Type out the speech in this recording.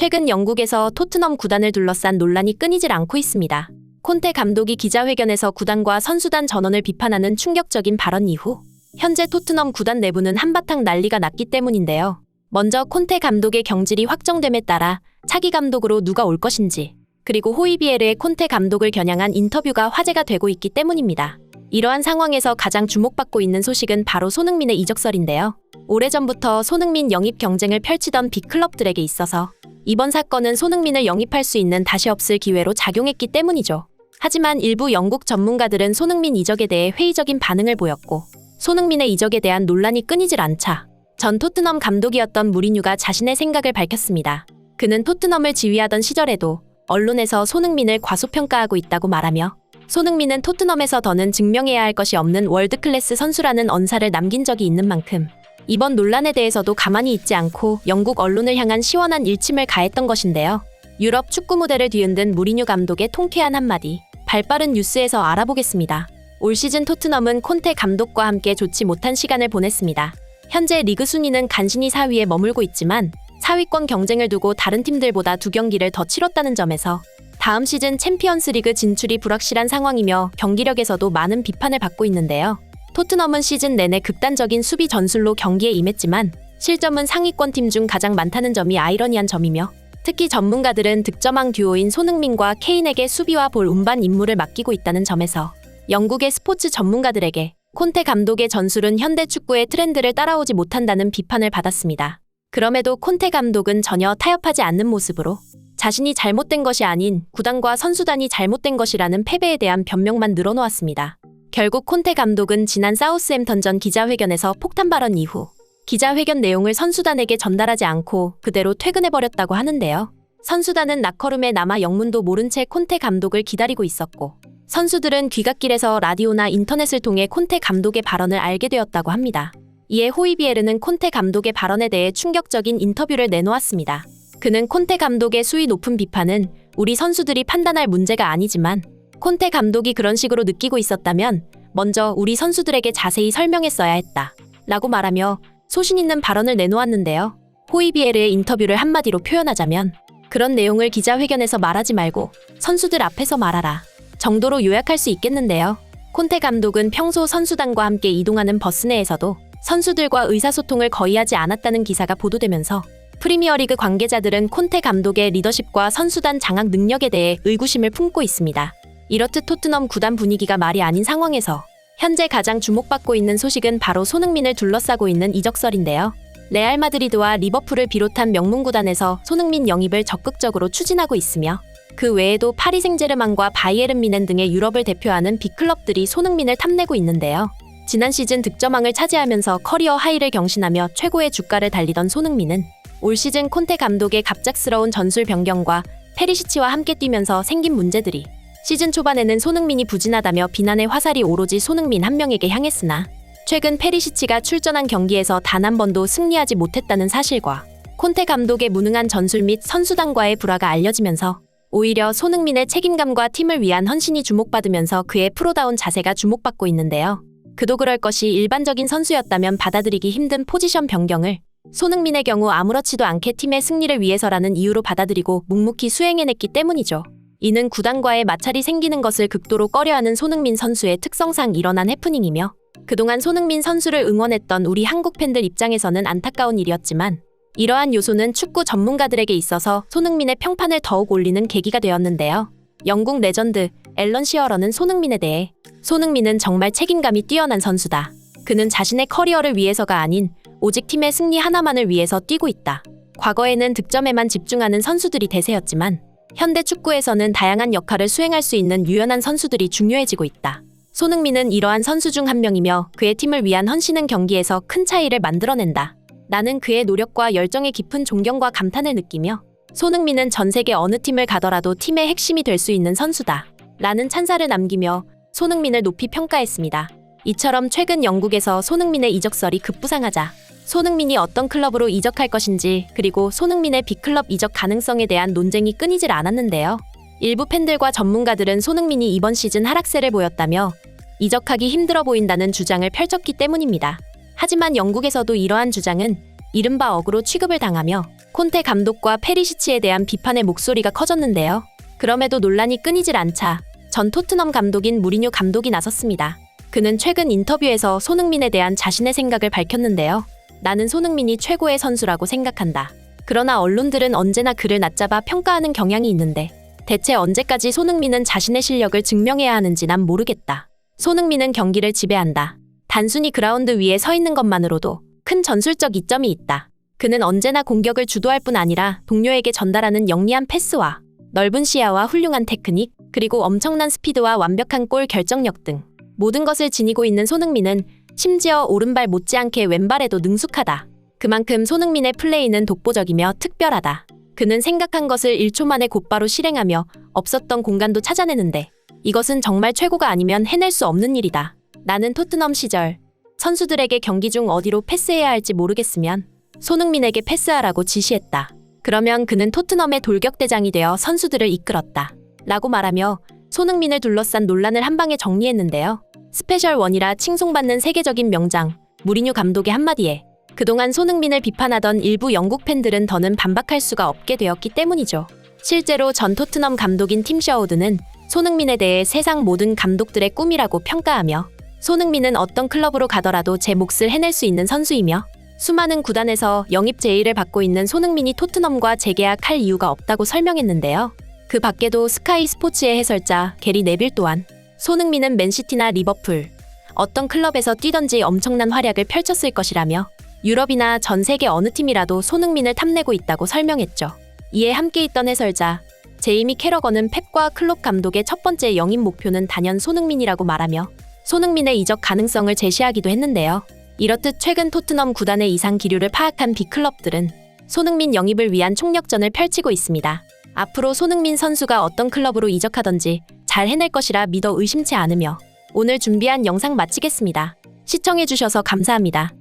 최근 영국에서 토트넘 구단을 둘러싼 논란이 끊이질 않고 있습니다. 콘테 감독이 기자회견에서 구단과 선수단 전원을 비판하는 충격적인 발언 이후 현재 토트넘 구단 내부는 한바탕 난리가 났기 때문인데요. 먼저 콘테 감독의 경질이 확정됨에 따라 차기 감독으로 누가 올 것인지, 그리고 호이비에르의 콘테 감독을 겨냥한 인터뷰가 화제가 되고 있기 때문입니다. 이러한 상황에서 가장 주목받고 있는 소식은 바로 손흥민의 이적설인데요. 오래전부터 손흥민 영입 경쟁을 펼치던 빅클럽들에게 있어서 이번 사건은 손흥민을 영입할 수 있는 다시 없을 기회로 작용했기 때문이죠. 하지만 일부 영국 전문가들은 손흥민 이적에 대해 회의적인 반응을 보였고, 손흥민의 이적에 대한 논란이 끊이질 않자 전 토트넘 감독이었던 무리뉴가 자신의 생각을 밝혔습니다. 그는 토트넘을 지휘하던 시절에도 언론에서 손흥민을 과소평가하고 있다고 말하며, 손흥민은 토트넘에서 더는 증명해야 할 것이 없는 월드클래스 선수라는 언사를 남긴 적이 있는 만큼 이번 논란에 대해서도 가만히 있지 않고 영국 언론을 향한 시원한 일침을 가했던 것인데요. 유럽 축구 무대를 뒤흔든 무리뉴 감독의 통쾌한 한마디, 발빠른 뉴스에서 알아보겠습니다. 올 시즌 토트넘은 콘테 감독과 함께 좋지 못한 시간을 보냈습니다. 현재 리그 순위는 간신히 4위에 머물고 있지만 4위권 경쟁을 두고 다른 팀들보다 2경기를 더 치렀다는 점에서 다음 시즌 챔피언스 리그 진출이 불확실한 상황이며 경기력에서도 많은 비판을 받고 있는데요. 토트넘은 시즌 내내 극단적인 수비 전술로 경기에 임했지만 실점은 상위권 팀 중 가장 많다는 점이 아이러니한 점이며, 특히 전문가들은 득점왕 듀오인 손흥민과 케인에게 수비와 볼 운반 임무를 맡기고 있다는 점에서 영국의 스포츠 전문가들에게 콘테 감독의 전술은 현대 축구의 트렌드를 따라오지 못한다는 비판을 받았습니다. 그럼에도 콘테 감독은 전혀 타협하지 않는 모습으로 자신이 잘못된 것이 아닌 구단과 선수단이 잘못된 것이라는 패배에 대한 변명만 늘어놓았습니다. 결국 콘테 감독은 지난 사우스햄턴전 기자회견에서 폭탄 발언 이후 기자회견 내용을 선수단에게 전달하지 않고 그대로 퇴근해버렸다고 하는데요. 선수단은 라커룸에 남아 영문도 모른 채 콘테 감독을 기다리고 있었고, 선수들은 귀갓길에서 라디오나 인터넷을 통해 콘테 감독의 발언을 알게 되었다고 합니다. 이에 호이비에르는 콘테 감독의 발언에 대해 충격적인 인터뷰를 내놓았습니다. 그는 콘테 감독의 수위 높은 비판은 우리 선수들이 판단할 문제가 아니지만 콘테 감독이 그런 식으로 느끼고 있었다면 먼저 우리 선수들에게 자세히 설명했어야 했다 라고 말하며 소신 있는 발언을 내놓았는데요. 호이비에르의 인터뷰를 한마디로 표현하자면, 그런 내용을 기자회견에서 말하지 말고 선수들 앞에서 말하라 정도로 요약할 수 있겠는데요. 콘테 감독은 평소 선수단과 함께 이동하는 버스 내에서도 선수들과 의사소통을 거의 하지 않았다는 기사가 보도되면서 프리미어리그 관계자들은 콘테 감독의 리더십과 선수단 장악 능력에 대해 의구심을 품고 있습니다. 이렇듯 토트넘 구단 분위기가 말이 아닌 상황에서 현재 가장 주목받고 있는 소식은 바로 손흥민을 둘러싸고 있는 이적설인데요. 레알 마드리드와 리버풀을 비롯한 명문구단에서 손흥민 영입을 적극적으로 추진하고 있으며, 그 외에도 파리 생제르맹과 바이에른 뮌헨 등의 유럽을 대표하는 빅클럽들이 손흥민을 탐내고 있는데요. 지난 시즌 득점왕을 차지하면서 커리어 하이를 경신하며 최고의 주가를 달리던 손흥민은 올 시즌 콘테 감독의 갑작스러운 전술 변경과 페리시치와 함께 뛰면서 생긴 문제들이 시즌 초반에는 손흥민이 부진하다며 비난의 화살이 오로지 손흥민 한 명에게 향했으나, 최근 페리시치가 출전한 경기에서 단 한 번도 승리하지 못했다는 사실과 콘테 감독의 무능한 전술 및 선수단과의 불화가 알려지면서 오히려 손흥민의 책임감과 팀을 위한 헌신이 주목받으면서 그의 프로다운 자세가 주목받고 있는데요. 그도 그럴 것이 일반적인 선수였다면 받아들이기 힘든 포지션 변경을 손흥민의 경우 아무렇지도 않게 팀의 승리를 위해서라는 이유로 받아들이고 묵묵히 수행해냈기 때문이죠. 이는 구단과의 마찰이 생기는 것을 극도로 꺼려하는 손흥민 선수의 특성상 일어난 해프닝이며, 그동안 손흥민 선수를 응원했던 우리 한국 팬들 입장에서는 안타까운 일이었지만, 이러한 요소는 축구 전문가들에게 있어서 손흥민의 평판을 더욱 올리는 계기가 되었는데요. 영국 레전드 앨런 시어러는 손흥민에 대해 손흥민은 정말 책임감이 뛰어난 선수다. 그는 자신의 커리어를 위해서가 아닌 오직 팀의 승리 하나만을 위해서 뛰고 있다. 과거에는 득점에만 집중하는 선수들이 대세였지만 현대 축구에서는 다양한 역할을 수행할 수 있는 유연한 선수들이 중요해지고 있다. 손흥민은 이러한 선수 중 한 명이며 그의 팀을 위한 헌신은 경기에서 큰 차이를 만들어낸다. 나는 그의 노력과 열정에 깊은 존경과 감탄을 느끼며 손흥민은 전 세계 어느 팀을 가더라도 팀의 핵심이 될 수 있는 선수다 라는 찬사를 남기며 손흥민을 높이 평가했습니다. 이처럼 최근 영국에서 손흥민의 이적설이 급부상하자 손흥민이 어떤 클럽으로 이적할 것인지, 그리고 손흥민의 빅클럽 이적 가능성에 대한 논쟁이 끊이질 않았는데요. 일부 팬들과 전문가들은 손흥민이 이번 시즌 하락세를 보였다며 이적하기 힘들어 보인다는 주장을 펼쳤기 때문입니다. 하지만 영국에서도 이러한 주장은 이른바 어그로 취급을 당하며 콘테 감독과 페리시치에 대한 비판의 목소리가 커졌는데요. 그럼에도 논란이 끊이질 않자 전 토트넘 감독인 무리뉴 감독이 나섰습니다. 그는 최근 인터뷰에서 손흥민에 대한 자신의 생각을 밝혔는데요. 나는 손흥민이 최고의 선수라고 생각한다. 그러나 언론들은 언제나 그를 낮잡아 평가하는 경향이 있는데 대체 언제까지 손흥민은 자신의 실력을 증명해야 하는지 난 모르겠다. 손흥민은 경기를 지배한다. 단순히 그라운드 위에 서 있는 것만으로도 큰 전술적 이점이 있다. 그는 언제나 공격을 주도할 뿐 아니라 동료에게 전달하는 영리한 패스와 넓은 시야와 훌륭한 테크닉, 그리고 엄청난 스피드와 완벽한 골 결정력 등 모든 것을 지니고 있는 손흥민은 심지어 오른발 못지않게 왼발에도 능숙하다. 그만큼 손흥민의 플레이는 독보적이며 특별하다. 그는 생각한 것을 1초 만에 곧바로 실행하며 없었던 공간도 찾아내는데 이것은 정말 최고가 아니면 해낼 수 없는 일이다. 나는 토트넘 시절 선수들에게 경기 중 어디로 패스해야 할지 모르겠으면 손흥민에게 패스하라고 지시했다. 그러면 그는 토트넘의 돌격대장이 되어 선수들을 이끌었다. 라고 말하며 손흥민을 둘러싼 논란을 한 방에 정리했는데요. 스페셜 원이라 칭송받는 세계적인 명장 무리뉴 감독의 한마디에 그동안 손흥민을 비판하던 일부 영국 팬들은 더는 반박할 수가 없게 되었기 때문이죠. 실제로 전 토트넘 감독인 팀 셔우드는 손흥민에 대해 세상 모든 감독들의 꿈이라고 평가하며 손흥민은 어떤 클럽으로 가더라도 제 몫을 해낼 수 있는 선수이며 수많은 구단에서 영입 제의를 받고 있는 손흥민이 토트넘과 재계약할 이유가 없다고 설명했는데요. 그 밖에도 스카이 스포츠의 해설자 게리 네빌 또한 손흥민은 맨시티나 리버풀, 어떤 클럽에서 뛰던지 엄청난 활약을 펼쳤을 것이라며 유럽이나 전 세계 어느 팀이라도 손흥민을 탐내고 있다고 설명했죠. 이에 함께 있던 해설자 제이미 캐러건은 펩과 클롭 감독의 첫 번째 영입 목표는 단연 손흥민이라고 말하며 손흥민의 이적 가능성을 제시하기도 했는데요. 이렇듯 최근 토트넘 구단의 이상 기류를 파악한 빅클럽들은 손흥민 영입을 위한 총력전을 펼치고 있습니다. 앞으로 손흥민 선수가 어떤 클럽으로 이적하던지 잘 해낼 것이라 믿어 의심치 않으며 오늘 준비한 영상 마치겠습니다. 시청해주셔서 감사합니다.